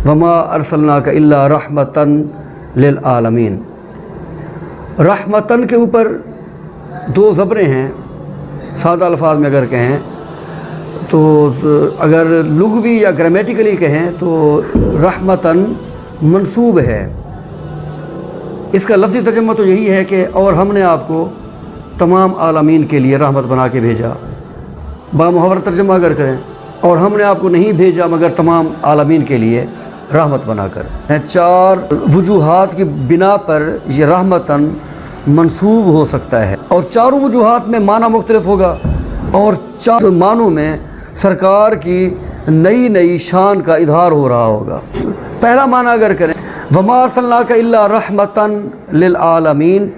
وما ارسلناک الا رحمتن للعالمین۔ رحمتن کے اوپر دو زبریں ہیں، سادہ الفاظ میں اگر کہیں تو، اگر لغوی یا گرامیٹیکلی کہیں تو رحمتن منصوب ہے، اس کا لفظی ترجمہ تو یہی ہے کہ اور ہم نے آپ کو تمام عالمین کے لیے رحمت بنا کے بھیجا۔ بامحاور ترجمہ اگر کریں، اور ہم نے آپ کو نہیں بھیجا مگر تمام عالمین کے لیے رحمت بنا کر۔ چار وجوہات کی بنا پر یہ رحمتاً منصوب ہو سکتا ہے، اور چاروں وجوہات میں معنی مختلف ہوگا، اور چار معنوں میں سرکار کی نئی نئی شان کا اظہار ہو رہا ہوگا۔ پہلا معنی اگر کریں وما ارسلناک الا رحمتاً للعالمین،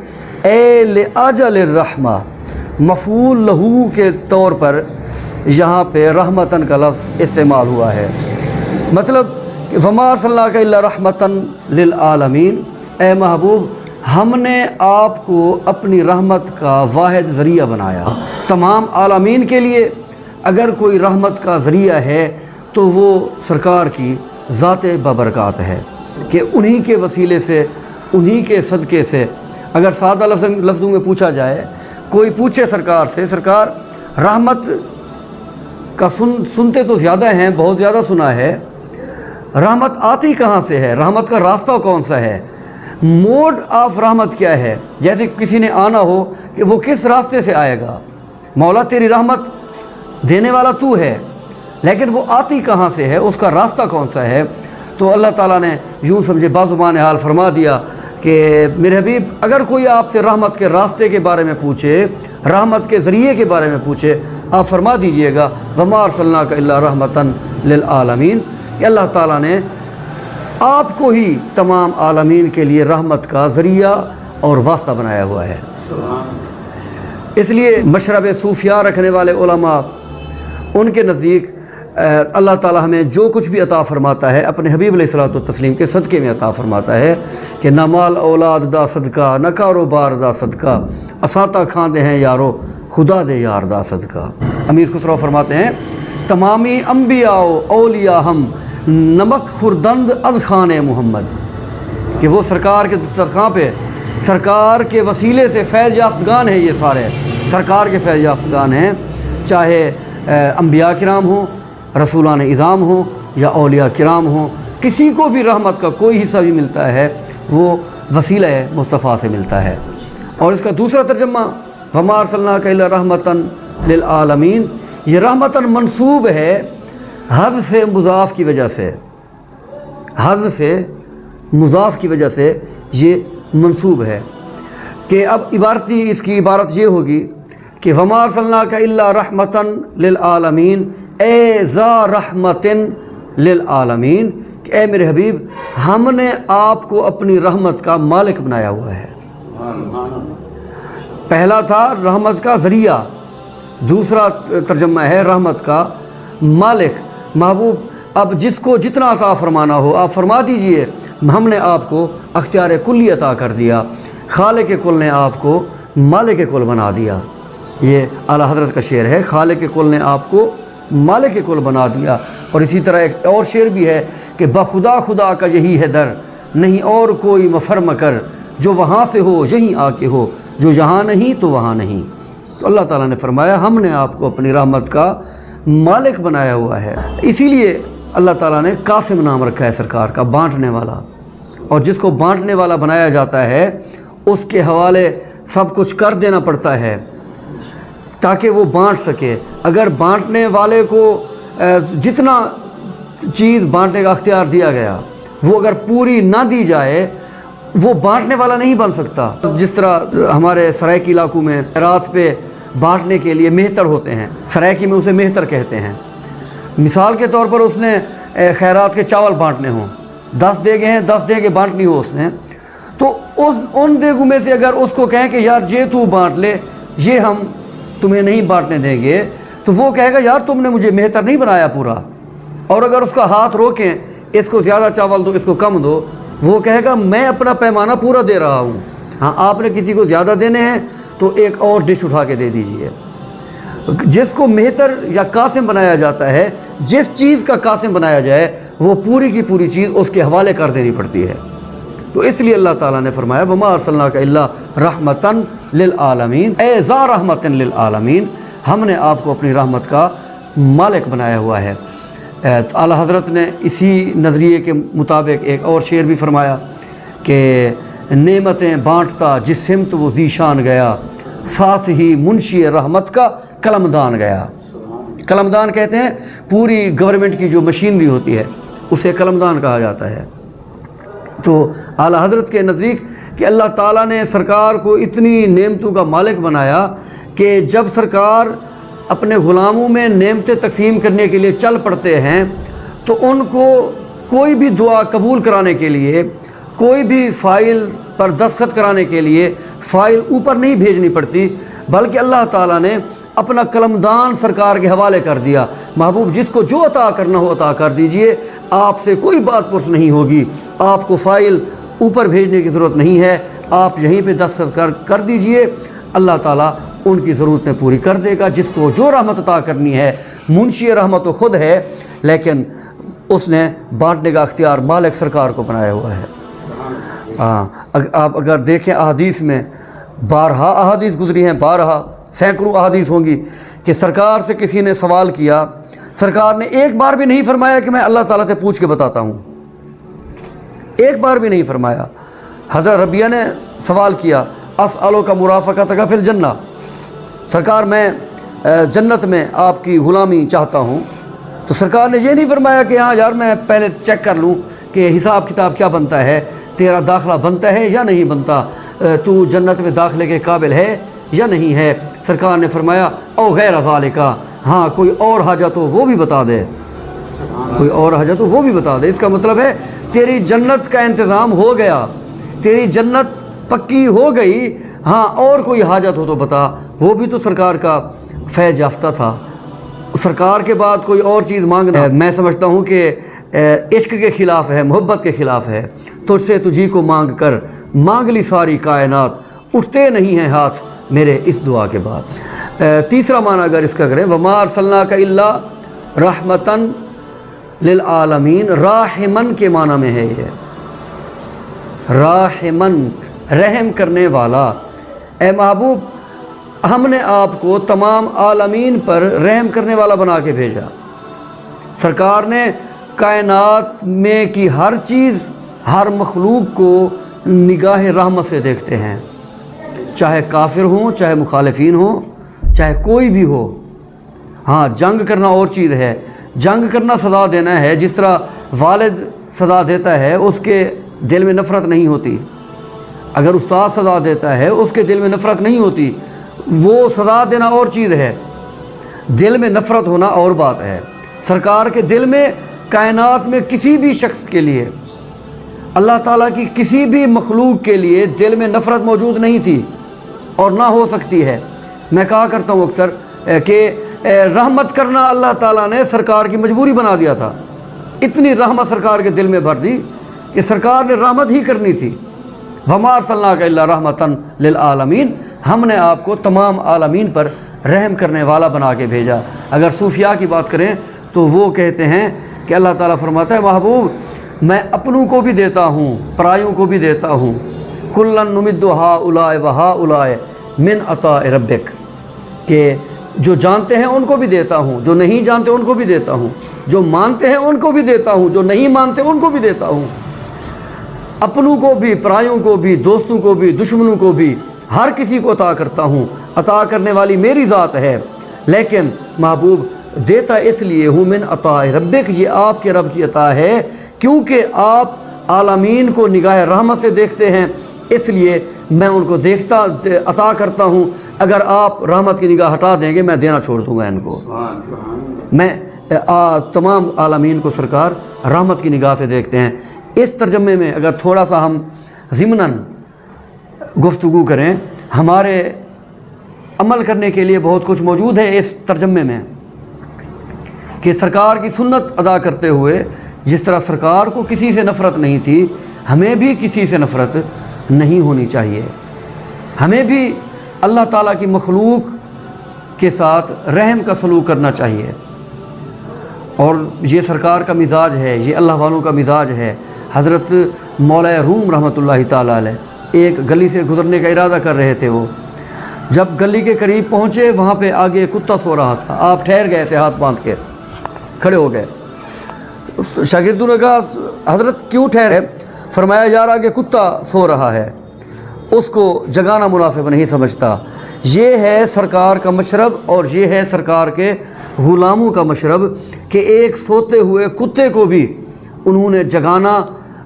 اے لاجل الرحمہ، مفعول لہو کے طور پر یہاں پہ رحمتاً کا لفظ استعمال ہوا ہے۔ مطلب وما ارسلناک الا رحمتاً للعالمین، اے محبوب ہم نے آپ کو اپنی رحمت کا واحد ذریعہ بنایا تمام عالمین کے لیے۔ اگر کوئی رحمت کا ذریعہ ہے تو وہ سرکار کی ذات بابرکات ہے کہ انہی کے وسیلے سے، انہی کے صدقے سے، اگر سادہ لفظوں میں پوچھا جائے، کوئی پوچھے سرکار سے، سرکار رحمت کا سنتے تو زیادہ ہیں، بہت زیادہ سنا ہے، رحمت آتی کہاں سے ہے، رحمت کا راستہ کون سا ہے، موڈ آف رحمت کیا ہے، جیسے کسی نے آنا ہو کہ وہ کس راستے سے آئے گا، مولا تیری رحمت دینے والا تو ہے، لیکن وہ آتی کہاں سے ہے، اس کا راستہ کون سا ہے۔ تو اللہ تعالیٰ نے یوں سمجھے بازمان حال فرما دیا کہ میرے حبیب اگر کوئی آپ سے رحمت کے راستے کے بارے میں پوچھے، رحمت کے ذریعے کے بارے میں پوچھے، آپ فرما دیجئے گا وما ارسلناک الا رحمتاً للعالمین، کہ اللہ تعالیٰ نے آپ کو ہی تمام عالمین کے لیے رحمت کا ذریعہ اور واسطہ بنایا ہوا ہے۔ اس لیے مشرب صوفیاء رکھنے والے علماء، ان کے نزدیک اللہ تعالیٰ ہمیں جو کچھ بھی عطا فرماتا ہے اپنے حبیب علیہ الصلوۃ والتسلیم کے صدقے میں عطا فرماتا ہے، کہ نہ مال اولاد دا صدقہ، نہ کاروبار دا صدقہ، اساتہ کھاندے ہیں یارو خدا دے یار دا صدقہ۔ امیر خسرو فرماتے ہیں تمامی انبیاء و اولیاء ہم نمک خوردند از خان محمد، کہ وہ سرکار کے دسترخوان پہ سرکار کے وسیلے سے فیض یافتگان ہیں، یہ سارے سرکار کے فیض یافتگان ہیں، چاہے انبیاء کرام ہوں، رسولان اعظام ہوں یا اولیاء کرام ہوں، کسی کو بھی رحمت کا کوئی حصہ بھی ملتا ہے وہ وسیلہ مصطفیٰ سے ملتا ہے۔ اور اس کا دوسرا ترجمہ وما ارسلناک الا رحمتاً للعالمین، یہ رحمتاً منصوب ہے حذف مضاف کی وجہ سے، حذف مضاف کی وجہ سے یہ منصوب ہے، کہ اب عبارتی اس کی عبارت یہ ہوگی کہ وما ارسلناک الا رحمتاً للعالمین، اے ذا رحمت للعالمین، کہ اے میرے حبیب ہم نے آپ کو اپنی رحمت کا مالک بنایا ہوا ہے۔ پہلا تھا رحمت کا ذریعہ، دوسرا ترجمہ ہے رحمت کا مالک۔ محبوب اب جس کو جتنا عطا فرمانا ہو آپ فرما دیجئے، ہم نے آپ کو اختیار کلی عطا کر دیا، خالق کل نے آپ کو مالک کل بنا دیا۔ یہ اعلیٰ حضرت کا شعر ہے، خالق کل نے آپ کو مالک کل بنا دیا۔ اور اسی طرح ایک اور شعر بھی ہے کہ بخدا خدا کا یہی ہے در، نہیں اور کوئی مفر مکر، جو وہاں سے ہو یہیں آ کے ہو، جو یہاں نہیں تو وہاں نہیں۔ تو اللہ تعالیٰ نے فرمایا ہم نے آپ کو اپنی رحمت کا مالک بنایا ہوا ہے۔ اسی لیے اللہ تعالیٰ نے قاسم نام رکھا ہے سرکار کا، بانٹنے والا، اور جس کو بانٹنے والا بنایا جاتا ہے اس کے حوالے سب کچھ کر دینا پڑتا ہے تاکہ وہ بانٹ سکے۔ اگر بانٹنے والے کو جتنا چیز بانٹنے کا اختیار دیا گیا وہ اگر پوری نہ دی جائے وہ بانٹنے والا نہیں بن سکتا۔ جس طرح ہمارے سرائکی علاقوں میں رات پہ بانٹنے کے لیے مہتر ہوتے ہیں، سرائکی میں اسے مہتر کہتے ہیں۔ مثال کے طور پر اس نے خیرات کے چاول بانٹنے ہوں، 10 دیگیں ہیں، 10 دیگیں بانٹنی ہو اس نے، تو ان دیگوں میں سے اگر اس کو کہیں کہ یار یہ تو بانٹ لے، یہ ہم تمہیں نہیں بانٹنے دیں گے، تو وہ کہے گا یار تم نے مجھے مہتر نہیں بنایا پورا۔ اور اگر اس کا ہاتھ روکیں، اس کو زیادہ چاول دو، اس کو کم دو، وہ کہے گا میں اپنا پیمانہ پورا دے رہا ہوں، ہاں آپ نے کسی کو زیادہ دینے ہیں تو ایک اور ڈش اٹھا کے دے دیجئے۔ جس کو مہتر یا قاسم بنایا جاتا ہے جس چیز کا قاسم بنایا جائے وہ پوری کی پوری چیز اس کے حوالے کر دینی پڑتی ہے۔ تو اس لیے اللہ تعالیٰ نے فرمایا وما ارسلناک الا رحمتن للعالمین، اے ذا رحمتن للعالمین، ہم نے آپ کو اپنی رحمت کا مالک بنایا ہوا ہے۔ اعلیٰ حضرت نے اسی نظریے کے مطابق ایک اور شعر بھی فرمایا کہ نعمتیں بانٹتا جس سمت وہ ذیشان گیا، ساتھ ہی منشی رحمت کا قلمدان گیا۔ قلمدان کہتے ہیں پوری گورنمنٹ کی جو مشینری ہوتی ہے اسے قلمدان کہا جاتا ہے۔ تو اعلیٰ حضرت کے نزدیک کہ اللہ تعالیٰ نے سرکار کو اتنی نعمتوں کا مالک بنایا کہ جب سرکار اپنے غلاموں میں نعمتیں تقسیم کرنے کے لیے چل پڑتے ہیں تو ان کو کوئی بھی دعا قبول کرانے کے لیے، کوئی بھی فائل پر دستخط کرانے کے لیے فائل اوپر نہیں بھیجنی پڑتی، بلکہ اللہ تعالیٰ نے اپنا قلمدان سرکار کے حوالے کر دیا۔ محبوب جس کو جو عطا کرنا ہو عطا کر دیجئے، آپ سے کوئی بات پرس نہیں ہوگی، آپ کو فائل اوپر بھیجنے کی ضرورت نہیں ہے، آپ یہیں پہ دستخط کر دیجئے، اللہ تعالیٰ ان کی ضرورتیں پوری کر دے گا۔ جس کو جو رحمت عطا کرنی ہے، منشی رحمت تو خود ہے لیکن اس نے بانٹنے کا اختیار مالک سرکار کو بنایا ہوا ہے۔ آپ اگر دیکھیں احادیث میں بارہا احادیث گزری ہیں، بارہا سینکڑوں احادیث ہوں گی کہ سرکار سے کسی نے سوال کیا، سرکار نے ایک بار بھی نہیں فرمایا کہ میں اللہ تعالیٰ سے پوچھ کے بتاتا ہوں، ایک بار بھی نہیں فرمایا۔ حضرت ربیہ نے سوال کیا اسألک مرافقتک فی الجنہ، سرکار میں جنت میں آپ کی غلامی چاہتا ہوں، تو سرکار نے یہ نہیں فرمایا کہ ہاں یار میں پہلے چیک کر لوں کہ حساب کتاب کیا بنتا ہے، تیرا داخلہ بنتا ہے یا نہیں بنتا، تو جنت میں داخلے کے قابل ہے یا نہیں ہے۔ سرکار نے فرمایا او غیر ذالک، ہاں کوئی اور حاجت ہو وہ بھی بتا دے، کوئی اور حاجت ہو وہ بھی بتا دے۔ اس کا مطلب ہے تیری جنت کا انتظام ہو گیا، تیری جنت پکی ہو گئی، ہاں اور کوئی حاجت ہو تو بتا۔ وہ بھی تو سرکار کا فیض یافتہ تھا، سرکار کے بعد کوئی اور چیز مانگنا میں سمجھتا ہوں کہ عشق کے خلاف ہے، محبت کے خلاف ہے۔ تجھ سے تجھی کو مانگ کر مانگ لی ساری کائنات، اٹھتے نہیں ہیں ہاتھ میرے اس دعا کے بعد۔ تیسرا معنی اگر اس کا کریں وما ارسلناک الا رحمتن للعالمین، راحمن کے معنی میں ہے یہ، راحمن رحم کرنے والا۔ اے محبوب ہم نے آپ کو تمام عالمین پر رحم کرنے والا بنا کے بھیجا۔ سرکار نے کائنات میں کی ہر چیز، ہر مخلوق کو نگاہ رحمت سے دیکھتے ہیں، چاہے کافر ہوں، چاہے مخالفین ہوں، چاہے کوئی بھی ہو۔ ہاں جنگ کرنا اور چیز ہے، جنگ کرنا سزا دینا ہے، جس طرح والد سزا دیتا ہے اس کے دل میں نفرت نہیں ہوتی، اگر استاد سزا دیتا ہے اس کے دل میں نفرت نہیں ہوتی، وہ سزا دینا اور چیز ہے، دل میں نفرت ہونا اور بات ہے۔ سرکار کے دل میں کائنات میں کسی بھی شخص کے لیے، اللہ تعالیٰ کی کسی بھی مخلوق کے لیے دل میں نفرت موجود نہیں تھی اور نہ ہو سکتی ہے۔ میں کہا کرتا ہوں اکثر کہ رحمت کرنا اللہ تعالیٰ نے سرکار کی مجبوری بنا دیا تھا، اتنی رحمت سرکار کے دل میں بھر دی کہ سرکار نے رحمت ہی کرنی تھی۔ وما ارسلناک الا رحمتن للعالمین، ہم نے آپ کو تمام عالمین پر رحم کرنے والا بنا کے بھیجا۔ اگر صوفیاء کی بات کریں تو وہ کہتے ہیں کہ اللہ تعالیٰ فرماتا ہے محبوب میں اپنوں کو بھی دیتا ہوں، پرایوں کو بھی دیتا ہوں، کلن نمد ہؤلاء وہؤلاء من عطاء ربک، کہ جو جانتے ہیں ان کو بھی دیتا ہوں، جو نہیں جانتے ان کو بھی دیتا ہوں، جو مانتے ہیں ان کو بھی دیتا ہوں، جو نہیں مانتے ان کو بھی دیتا ہوں، اپنوں کو بھی، پرایوں کو بھی، دوستوں کو بھی، دشمنوں کو بھی، ہر کسی کو عطا کرتا ہوں، عطا کرنے والی میری ذات ہے۔ لیکن محبوب دیتا اس لیے ہوں من عطاء ربک، یہ آپ کے رب کی عطا ہے، کیونکہ آپ عالمین کو نگاہ رحمت سے دیکھتے ہیں، اس لیے میں ان کو دیکھتا عطا کرتا ہوں۔ اگر آپ رحمت کی نگاہ ہٹا دیں گے میں دینا چھوڑ دوں گا ان کو۔ میں تمام عالمین کو سرکار رحمت کی نگاہ سے دیکھتے ہیں۔ اس ترجمے میں اگر تھوڑا سا ہم ضمناً گفتگو کریں، ہمارے عمل کرنے کے لیے بہت کچھ موجود ہے اس ترجمے میں، کہ سرکار کی سنت ادا کرتے ہوئے جس طرح سرکار کو کسی سے نفرت نہیں تھی، ہمیں بھی کسی سے نفرت نہیں ہونی چاہیے، ہمیں بھی اللہ تعالیٰ کی مخلوق کے ساتھ رحم کا سلوک کرنا چاہیے۔ اور یہ سرکار کا مزاج ہے، یہ اللہ والوں کا مزاج ہے۔ حضرت مولا روم رحمۃ اللہ تعالیٰ علیہ ایک گلی سے گزرنے کا ارادہ کر رہے تھے، وہ جب گلی کے قریب پہنچے وہاں پہ آگے کتا سو رہا تھا، آپ ٹھہر گئے تھے، ہاتھ باندھ کے کھڑے ہو گئے۔ شاگردوں نے کہا حضرت کیوں ٹھہرے؟ فرمایا یار آگے کتا سو رہا ہے، اس کو جگانا مناسب نہیں سمجھتا۔ یہ ہے سرکار کا مشرب اور یہ ہے سرکار کے غلاموں کا مشرب کہ ایک سوتے ہوئے کتے کو بھی انہوں نے جگانا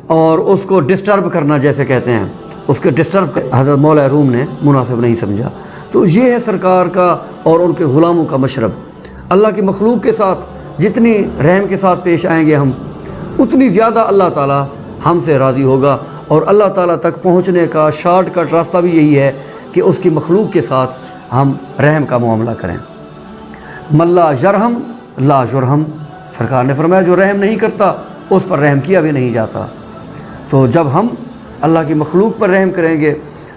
اور اس کو ڈسٹرب کرنا، جیسے کہتے ہیں اس کے ڈسٹرب حضرت مولا روم نے مناسب نہیں سمجھا۔ تو یہ ہے سرکار کا اور ان کے غلاموں کا مشرب۔ اللہ کی مخلوق کے ساتھ جتنی رحم کے ساتھ پیش آئیں گے ہم، اتنی زیادہ اللہ تعالیٰ ہم سے راضی ہوگا، اور اللہ تعالیٰ تک پہنچنے کا شارٹ کٹ راستہ بھی یہی ہے کہ اس کی مخلوق کے ساتھ ہم رحم کا معاملہ کریں۔ ملا یرحم لا یرحم، سرکار نے فرمایا جو رحم نہیں کرتا اس پر رحم کیا بھی نہیں جاتا۔ تو جب ہم اللہ کی مخلوق پر رحم کریں گے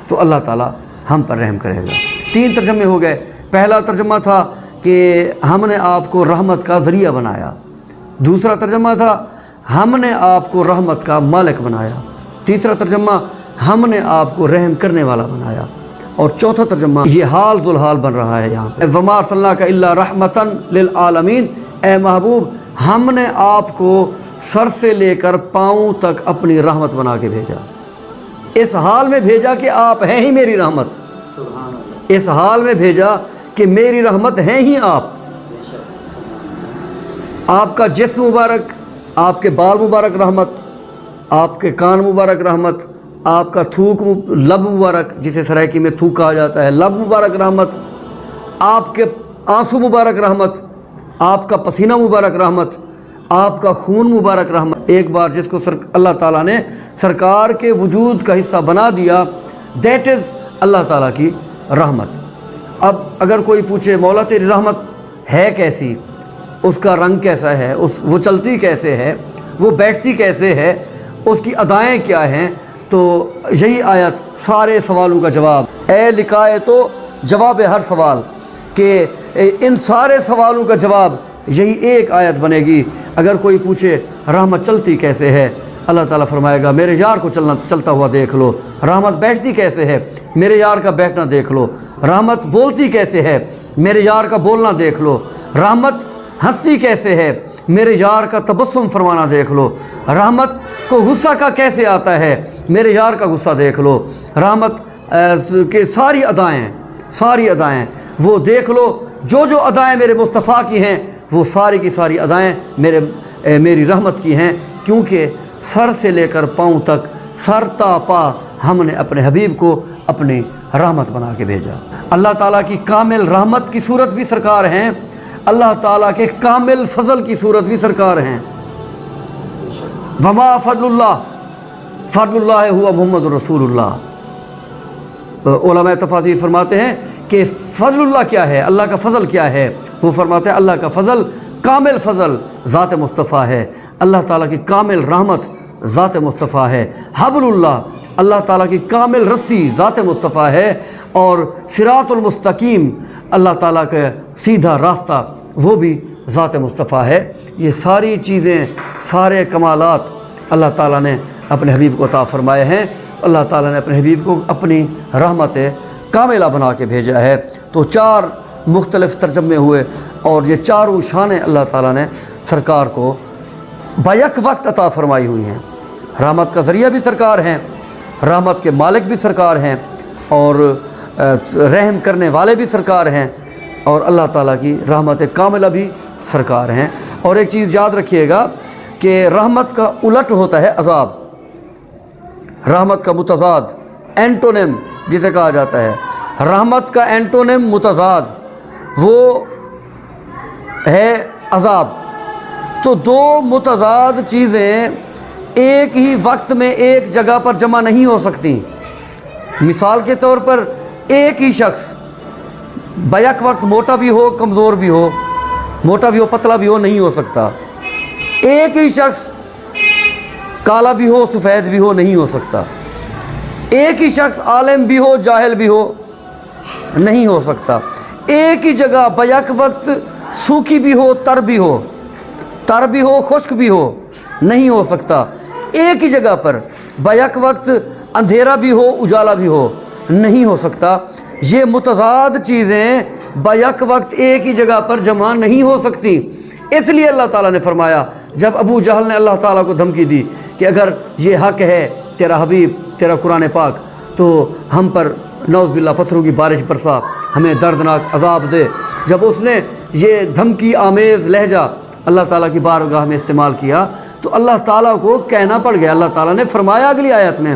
تو اللہ تعالیٰ ہم پر رحم کرے گا۔ 3 ترجمے ہو گئے۔ پہلا ترجمہ تھا کہ ہم نے آپ کو رحمت کا ذریعہ بنایا، دوسرا ترجمہ تھا ہم نے آپ کو رحمت کا مالک بنایا، تیسرا ترجمہ ہم نے آپ کو رحم کرنے والا بنایا، اور چوتھا ترجمہ یہ حال ذوالحال بن رہا ہے یہاں پہ، وما ارسلناک الا رحمتا للعالمین، اے محبوب ہم نے آپ کو سر سے لے کر پاؤں تک اپنی رحمت بنا کے بھیجا۔ اس حال میں بھیجا کہ آپ ہیں ہی میری رحمت، اس حال میں بھیجا کہ میری رحمت ہیں ہی آپ۔ آپ کا جسم مبارک، آپ کے بال مبارک رحمت، آپ کے کان مبارک رحمت، آپ کا تھوک لب مبارک جسے سرائکی میں تھوک کہا جاتا ہے، لب مبارک رحمت، آپ کے آنسو مبارک رحمت، آپ کا پسینہ مبارک رحمت، آپ کا خون مبارک رحمت۔ ایک بار جس کو اللہ تعالیٰ نے سرکار کے وجود کا حصہ بنا دیا، دیٹ از اللہ تعالیٰ کی رحمت۔ اب اگر کوئی پوچھے مولا تیری رحمت ہے کیسی، اس کا رنگ کیسا ہے، وہ چلتی کیسے ہے، وہ بیٹھتی کیسے ہے، اس کی ادائیں کیا ہیں، تو یہی آیت سارے سوالوں کا جواب، اے لکھائے تو جواب ہر سوال، کہ ان سارے سوالوں کا جواب یہی ایک آیت بنے گی۔ اگر کوئی پوچھے رحمت چلتی کیسے ہے، اللہ تعالیٰ فرمائے گا میرے یار کو چلتا ہوا دیکھ لو۔ رحمت بیٹھتی کیسے ہے، میرے یار کا بیٹھنا دیکھ لو۔ رحمت بولتی کیسے ہے، میرے یار کا بولنا دیکھ لو۔ رحمت ہنستی کیسے ہے، میرے یار کا تبسم فرمانا دیکھ لو۔ رحمت کو غصہ کا کیسے آتا ہے، میرے یار کا غصہ دیکھ لو۔ رحمت کے ساری ادائیں وہ دیکھ لو، جو ادائیں میرے مصطفیٰ کی ہیں وہ ساری کی ساری ادائیں میری رحمت کی ہیں، کیونکہ سر سے لے کر پاؤں تک سر تا پا ہم نے اپنے حبیب کو اپنی رحمت بنا کے بھیجا۔ اللہ تعالیٰ کی کامل رحمت کی صورت بھی سرکار ہیں، اللہ تعالیٰ کے کامل فضل کی صورت بھی سرکار ہیں۔ وما فضل اللہ ہوا محمد رسول اللہ۔ علماء تفاسیر فرماتے ہیں کہ فضل اللہ کیا ہے، اللہ کا فضل کیا ہے، وہ فرماتے ہیں اللہ کا فضل کامل فضل ذات مصطفیٰ ہے، اللہ تعالیٰ کی کامل رحمت ذات مصطفیٰ ہے۔ حبل اللہ تعالیٰ کی کامل رسی ذات مصطفیٰ ہے، اور صراط المستقیم اللہ تعالیٰ کا سیدھا راستہ وہ بھی ذات مصطفیٰ ہے۔ یہ ساری چیزیں، سارے کمالات اللہ تعالیٰ نے اپنے حبیب کو عطا فرمائے ہیں۔ اللہ تعالیٰ نے اپنے حبیب کو اپنی رحمت کاملہ بنا کے بھیجا ہے۔ تو 4 مختلف ترجمے ہوئے، اور یہ چاروں شانیں اللہ تعالیٰ نے سرکار کو بیک وقت عطا فرمائی ہوئی ہیں۔ رحمت کا ذریعہ بھی سرکار ہیں، رحمت کے مالک بھی سرکار ہیں، اور رحم کرنے والے بھی سرکار ہیں، اور اللہ تعالیٰ کی رحمت کاملہ بھی سرکار ہیں۔ اور ایک چیز یاد رکھیے گا کہ رحمت کا الٹ ہوتا ہے عذاب، رحمت کا متضاد اینٹونیم جسے کہا جاتا ہے، رحمت کا اینٹونیم متضاد وہ ہے عذاب۔ تو 2 متضاد چیزیں ایک ہی وقت میں ایک جگہ پر جمع نہیں ہو سکتی۔ مثال کے طور پر ایک ہی شخص بیک وقت موٹا بھی ہو کمزور بھی ہو، موٹا بھی ہو پتلا بھی ہو، نہیں ہو سکتا۔ ایک ہی شخص کالا بھی ہو سفید بھی ہو، نہیں ہو سکتا۔ ایک ہی شخص عالم بھی ہو جاہل بھی ہو، نہیں ہو سکتا۔ ایک ہی جگہ بیک وقت سوکھی بھی ہو تر بھی ہو، تر بھی ہو خشک بھی ہو نہیں ہو سکتا. ایک ہی جگہ پر بیک وقت اندھیرا بھی ہو اجالا بھی ہو نہیں ہو سکتا. یہ متضاد چیزیں بیک وقت ایک ہی جگہ پر جمع نہیں ہو سکتی. اس لیے اللہ تعالیٰ نے فرمایا جب ابو جہل نے اللہ تعالیٰ کو دھمکی دی کہ اگر یہ حق ہے تیرا حبیب تیرا قرآن پاک تو ہم پر نعوذ باللہ پتھروں کی بارش برسا ہمیں دردناک عذاب دے. جب اس نے یہ دھمکی آمیز لہجہ اللہ تعالیٰ کی بارگاہ میں استعمال کیا تو اللہ تعالیٰ کو کہنا پڑ گیا. اللہ تعالیٰ نے فرمایا اگلی آیت میں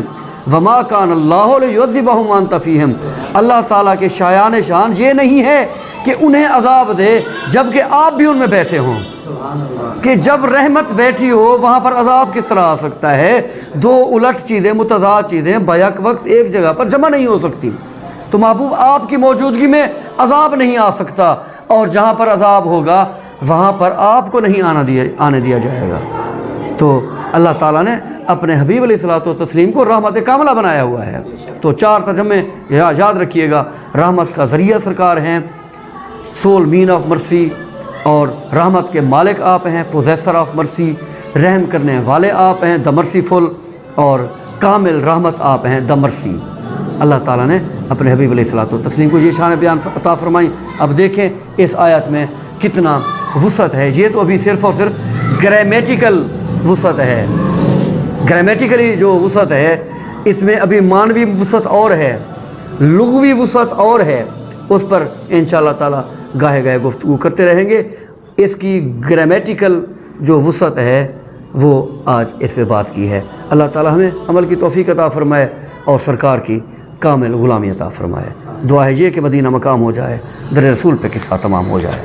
وما کان اللہ لیعذبہم وانت فیہم. اللہ تعالیٰ کے شایان شان یہ نہیں ہے کہ انہیں عذاب دے جبکہ آپ بھی ان میں بیٹھے ہوں. کہ جب رحمت بیٹھی ہو وہاں پر عذاب کس طرح آ سکتا ہے؟ دو الٹ چیزیں متضاد چیزیں بیک وقت ایک جگہ پر جمع نہیں ہو سکتی. تو محبوب آپ کی موجودگی میں عذاب نہیں آ سکتا اور جہاں پر عذاب ہوگا وہاں پر آپ کو نہیں آنے دیا جائے گا. تو اللہ تعالیٰ نے اپنے حبیب علیہ الصلوۃ والتسلیم کو رحمت کاملہ بنایا ہوا ہے. تو 4 ترجمے یاد رکھیے گا. رحمت کا ذریعہ سرکار ہیں, سول مین آف مرسی, اور رحمت کے مالک آپ ہیں, پوزیسر آف مرسی, رحم کرنے والے آپ ہیں, دا مرسیفل, اور کامل رحمت آپ ہیں, دا مرسی. اللہ تعالیٰ نے اپنے حبیب علیہ الصلوۃ والتسلیم کو یہ شان بیان عطا فرمائی. اب دیکھیں اس آیت میں کتنا وسعت ہے. یہ تو ابھی صرف اور صرف گرامیٹیکل وسعت ہے. گرامیٹیکلی جو وسعت ہے اس میں ابھی معنوی وسعت اور ہے, لغوی وسعت اور ہے. اس پر انشاءاللہ تعالیٰ گاہے گاہے گفتگو کرتے رہیں گے. اس کی گرامیٹیکل جو وسعت ہے وہ آج اس پہ بات کی ہے. اللہ تعالیٰ ہمیں عمل کی توفیق عطا فرمائے اور سرکار کی کامل غلامی عطا فرمائے. دعا ہے یہ کہ مدینہ مقام ہو جائے, در رسول پہ قصہ تمام ہو جائے.